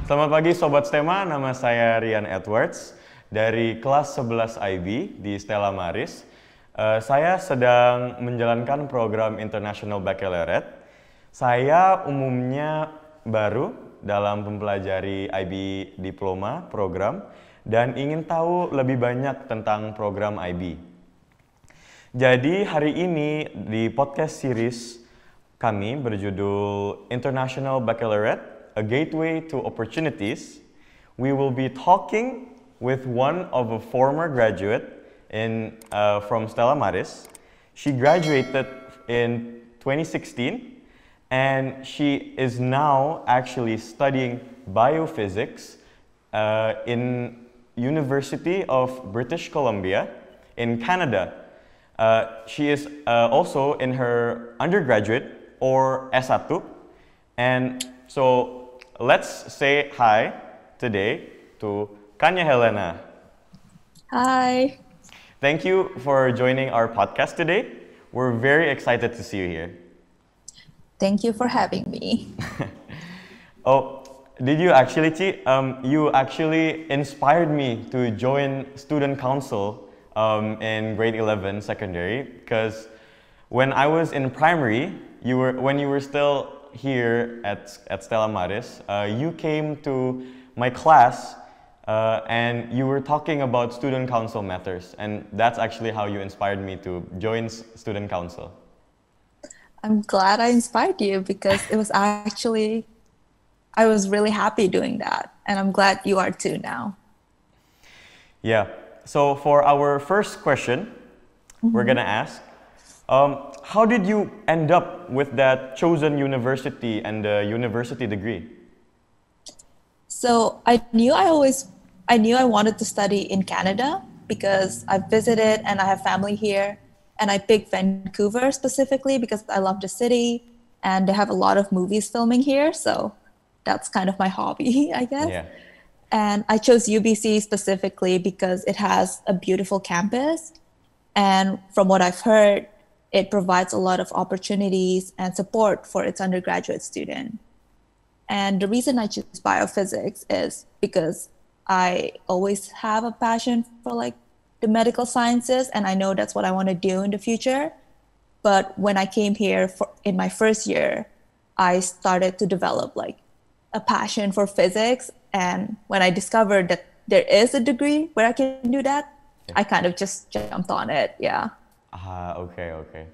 Selamat pagi Sobat Stema, nama saya Rian Edwards dari kelas 11 IB di Stella Maris. Saya sedang menjalankan program International Baccalaureate. Saya umumnya baru dalam mempelajari IB Diploma program dan ingin tahu lebih banyak tentang program IB. Jadi hari ini di podcast series kami berjudul International Baccalaureate, A Gateway to Opportunities, we will be talking with one of a former graduate from Stella Maris. She graduated in 2016 and she is now actually studying biophysics in University of British Columbia in Canada. She is also in her undergraduate or S1, and so let's say hi today to Kanya Helena. Hi. Thank you for joining our podcast today. We're very excited to see you here. Thank you for having me. Oh, did you actually, Chi? You actually inspired me to join student council in grade 11 secondary, because when I was in primary, when you were still here at Stella Maris, you came to my class and you were talking about student council matters, and that's actually how you inspired me to join student council. I'm glad I inspired you because it was actually, I was really happy doing that, and I'm glad you are too now. Yeah, so for our first question, we're gonna ask, how did you end up with that chosen university and the university degree? So I knew I wanted to study in Canada because I visited and I have family here, and I picked Vancouver specifically because I love the city and they have a lot of movies filming here, so that's kind of my hobby, I guess. Yeah. And I chose UBC specifically because it has a beautiful campus, and from what I've heard, it provides a lot of opportunities and support for its undergraduate student. And the reason I choose biophysics is because I always have a passion for like the medical sciences, and I know that's what I want to do in the future. But when I came here in my first year, I started to develop like a passion for physics. And when I discovered that there is a degree where I can do that, I kind of just jumped on it, yeah. Okay.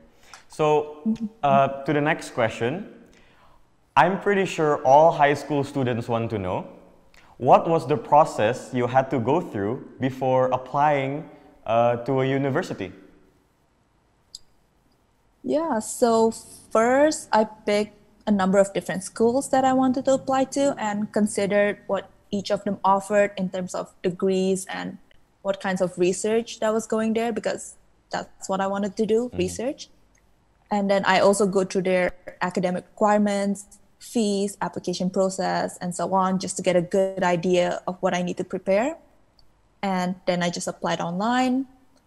So to the next question, I'm pretty sure all high school students want to know, what was the process you had to go through before applying to a university? Yeah, so first I picked a number of different schools that I wanted to apply to and considered what each of them offered in terms of degrees and what kinds of research that was going there, because that's what I wanted to do, research. And then I also go through their academic requirements, fees, application process, and so on, just to get a good idea of what I need to prepare. And then I just applied online,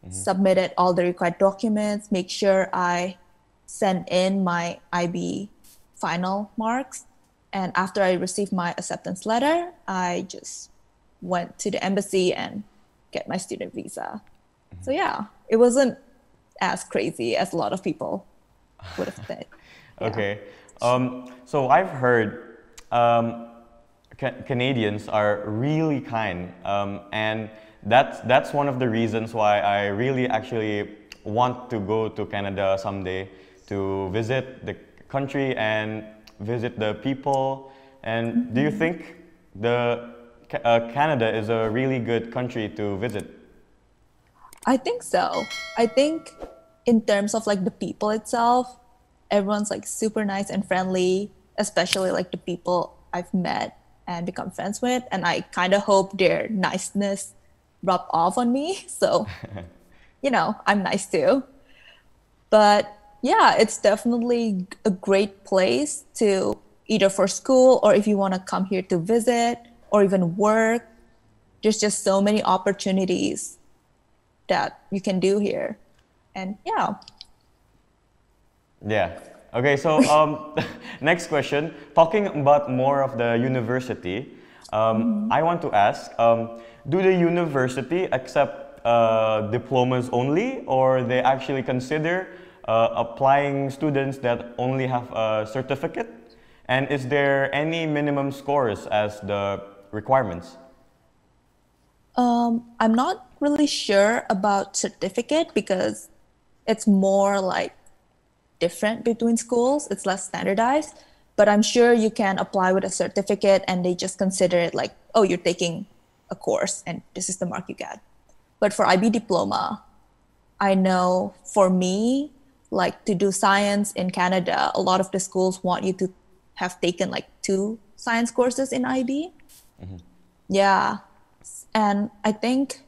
submitted all the required documents, make sure I send in my IB final marks. And after I received my acceptance letter, I just went to the embassy and get my student visa. So yeah, it wasn't as crazy as a lot of people would have said. Yeah. Okay. So I've heard Canadians are really kind, and that's one of the reasons why I really actually want to go to Canada someday to visit the country and visit the people. And do you think Canada is a really good country to visit? I think so. I think in terms of like the people itself, everyone's like super nice and friendly, especially like the people I've met and become friends with. And I kind of hope their niceness rub off on me. So, I'm nice too. But yeah, it's definitely a great place to either for school or if you want to come here to visit or even work. There's just so many opportunities that you can do here. And yeah. Yeah. Okay, so next question. Talking about more of the university, I want to ask, do the university accept diplomas only, or they actually consider applying students that only have a certificate? And is there any minimum scores as the requirements? I'm not really sure about certificate because it's more like different between schools. It's less standardized, but I'm sure you can apply with a certificate and they just consider it like, oh, you're taking a course and this is the mark you get. But for IB diploma, I know for me, like to do science in Canada, a lot of the schools want you to have taken like 2 science courses in IB. Yeah. And I think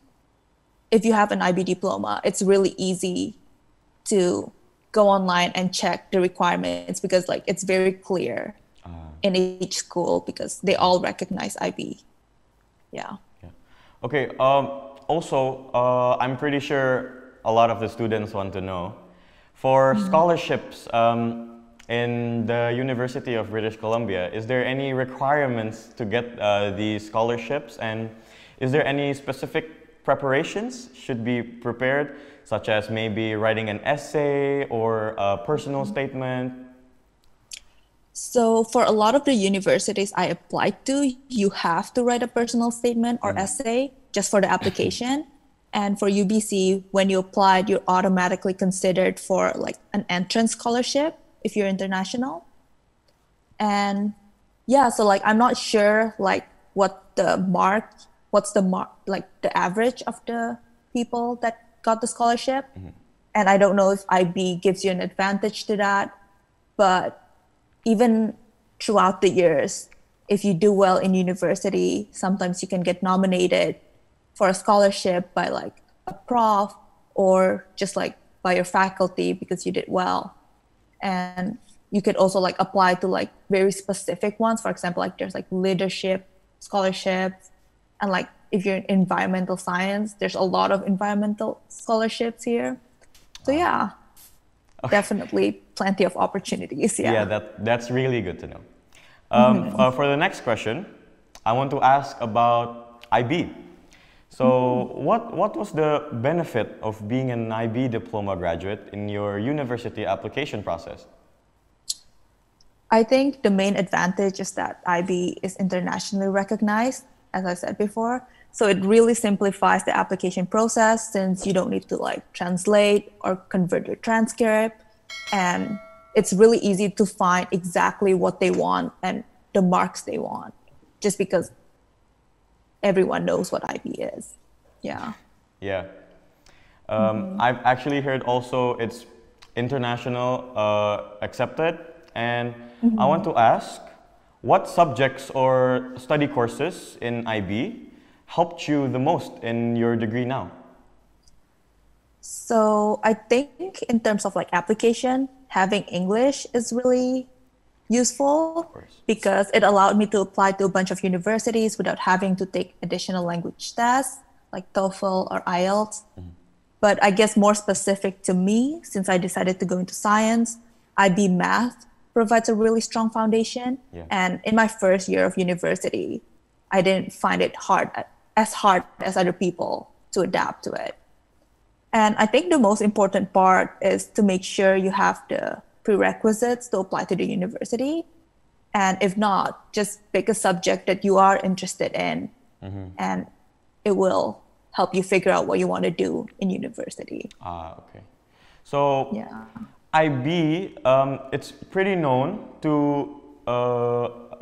if you have an IB diploma, it's really easy to go online and check the requirements because like it's very clear in each school because they all recognize IB. Yeah. Okay. Also, I'm pretty sure a lot of the students want to know, for scholarships in the University of British Columbia, is there any requirements to get these scholarships, and is there any specific preparations should be prepared, such as maybe writing an essay or a personal statement? So for a lot of the universities I applied to, you have to write a personal statement or essay just for the application. And for UBC, when you applied, you're automatically considered for like an entrance scholarship if you're international. And yeah, so like I'm not sure like what's the mark, like the average of the people that got the scholarship. And I don't know if IB gives you an advantage to that, but even throughout the years, if you do well in university, sometimes you can get nominated for a scholarship by like a prof or just like by your faculty because you did well. And you could also like apply to like very specific ones. For example, like there's like leadership scholarships, and like if you're in environmental science, there's a lot of environmental scholarships here. So yeah, definitely plenty of opportunities. Yeah, that's really good to know. For the next question, I want to ask about IB. So what was the benefit of being an IB diploma graduate in your university application process? I think the main advantage is that IB is internationally recognized, as I said before. So it really simplifies the application process since you don't need to like translate or convert your transcript. And it's really easy to find exactly what they want and the marks they want, just because everyone knows what IB is. Yeah. Yeah. I've actually heard also it's international accepted. And I want to ask, what subjects or study courses in IB helped you the most in your degree now? So I think in terms of like application, having English is really useful because it allowed me to apply to a bunch of universities without having to take additional language tests like TOEFL or IELTS. But I guess more specific to me, since I decided to go into science, IB math provides a really strong foundation. And in my first year of university, I didn't find it hard as other people to adapt to it. And I think the most important part is to make sure you have the prerequisites to apply to the university. And if not, just pick a subject that you are interested in, and it will help you figure out what you want to do in university. Okay. So IB, it's pretty known to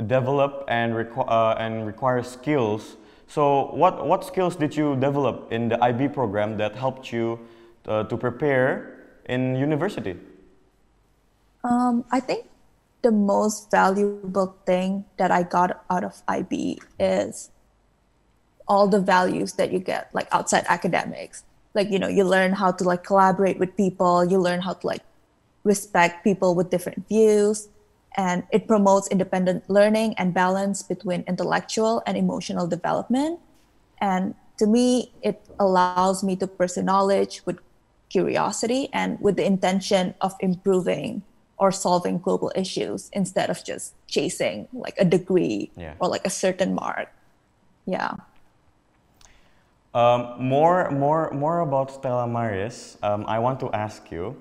develop and require skills. So what skills did you develop in the IB program that helped you to prepare in university? I think the most valuable thing that I got out of IB is all the values that you get like outside academics. Like, you know, you learn how to like collaborate with people, you learn how to like respect people with different views, and it promotes independent learning and balance between intellectual and emotional development. And to me, it allows me to pursue knowledge with curiosity and with the intention of improving or solving global issues instead of just chasing like a degree or like a certain mark. Yeah. More about Stella Maris. I want to ask you,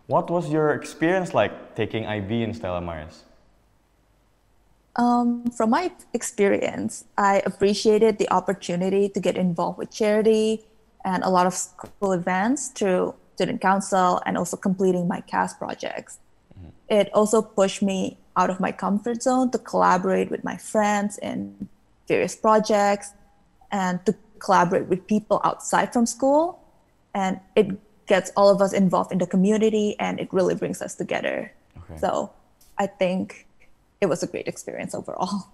what was your experience like taking IB in Stella Maris? From my experience, I appreciated the opportunity to get involved with charity and a lot of school events through student council and also completing my CAS projects. It also pushed me out of my comfort zone to collaborate with my friends in various projects and to collaborate with people outside from school. And it gets all of us involved in the community and it really brings us together. Okay. So I think it was a great experience overall.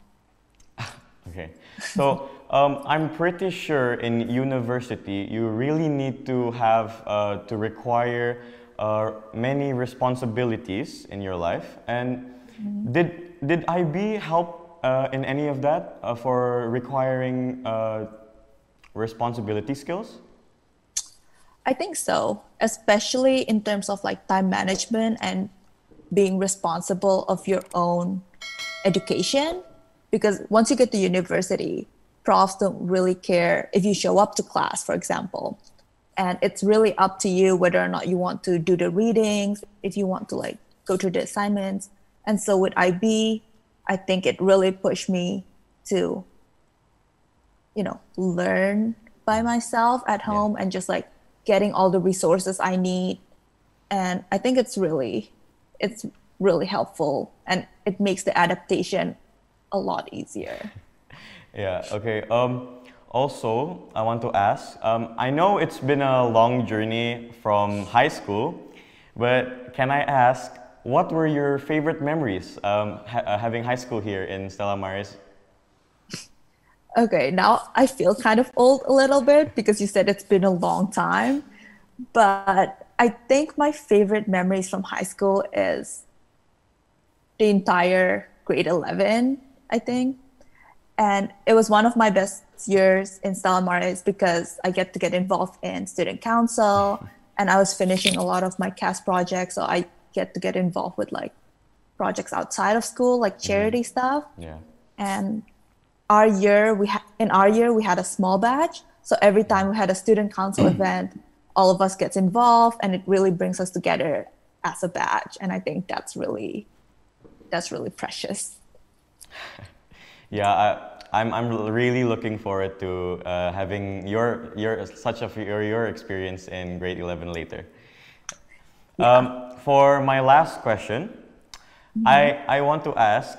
Okay, so I'm pretty sure in university you really need to have to require many responsibilities in your life. And did IB help in any of that for requiring responsibility skills? I think so, especially in terms of like time management and being responsible of your own education. Because once you get to university, profs don't really care if you show up to class, for example. And it's really up to you whether or not you want to do the readings, if you want to like go through the assignments. And so with IB, I think it really pushed me to, learn by myself at home and just like getting all the resources I need. And I think it's really helpful and it makes the adaptation a lot easier. Yeah, okay. Also, I want to ask, I know it's been a long journey from high school, but can I ask, what were your favorite memories having high school here in Stella Maris? Okay, now I feel kind of old a little bit because you said it's been a long time, but I think my favorite memories from high school is the entire grade 11, I think. And it was one of my best years in Stella Maris because I get to get involved in student council and I was finishing a lot of my CAS projects. So I get to get involved with like projects outside of school, like charity stuff. Yeah. And in our year, we had a small batch. So every time we had a student council event, all of us gets involved and it really brings us together as a batch. And I think that's really precious. Yeah, I'm really looking forward to having your experience in grade 11 later. For my last question, I want to ask,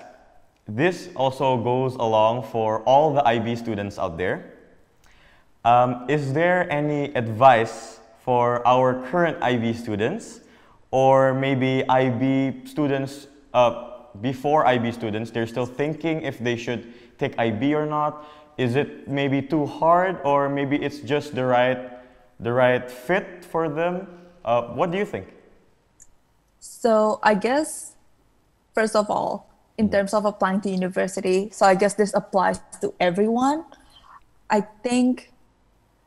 this also goes along for all the IB students out there. Is there any advice for our current IB students, or maybe IB students before IB students, they're still thinking if they should take IB or not? Is it maybe too hard, or maybe it's just the right fit for them? What do you think? So I guess, first of all, in terms of applying to university, so I guess this applies to everyone. I think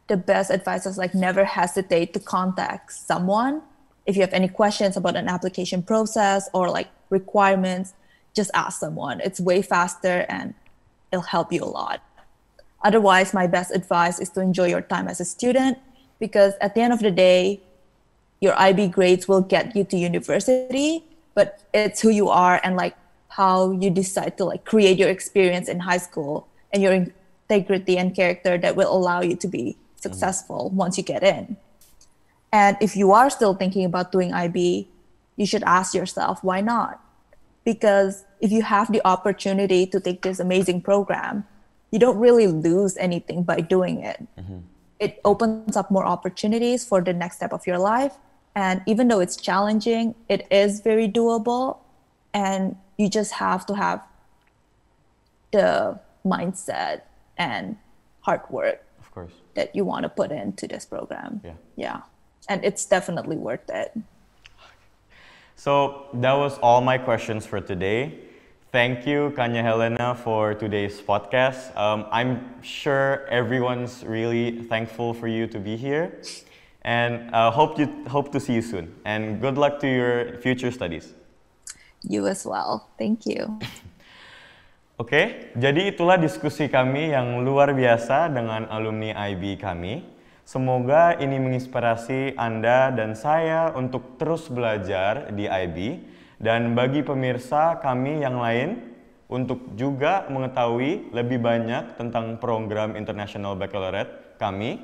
the best advice is like never hesitate to contact someone. If you have any questions about an application process or like requirements, just ask someone. It's way faster and it'll help you a lot. Otherwise, my best advice is to enjoy your time as a student, because at the end of the day, your IB grades will get you to university, but it's who you are and like how you decide to like create your experience in high school and your integrity and character that will allow you to be successful once you get in. And if you are still thinking about doing IB, you should ask yourself, why not? Because if you have the opportunity to take this amazing program, you don't really lose anything by doing it. It opens up more opportunities for the next step of your life. And even though it's challenging, it is very doable. And you just have to have the mindset and hard work, of course, that you want to put into this program. Yeah. And it's definitely worth it. So that was all my questions for today. Thank you, Kanya Helena, for today's podcast. I'm sure everyone's really thankful for you to be here, and hope to see you soon. And good luck to your future studies. You as well. Thank you. Oke, jadi itulah diskusi kami yang luar biasa dengan alumni IB kami. Semoga ini menginspirasi Anda dan saya untuk terus belajar di IB, dan bagi pemirsa kami yang lain untuk juga mengetahui lebih banyak tentang program International Baccalaureate kami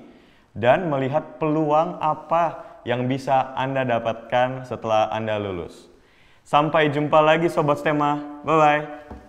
dan melihat peluang apa yang bisa Anda dapatkan setelah Anda lulus. Sampai jumpa lagi Sobat STEMA, bye-bye!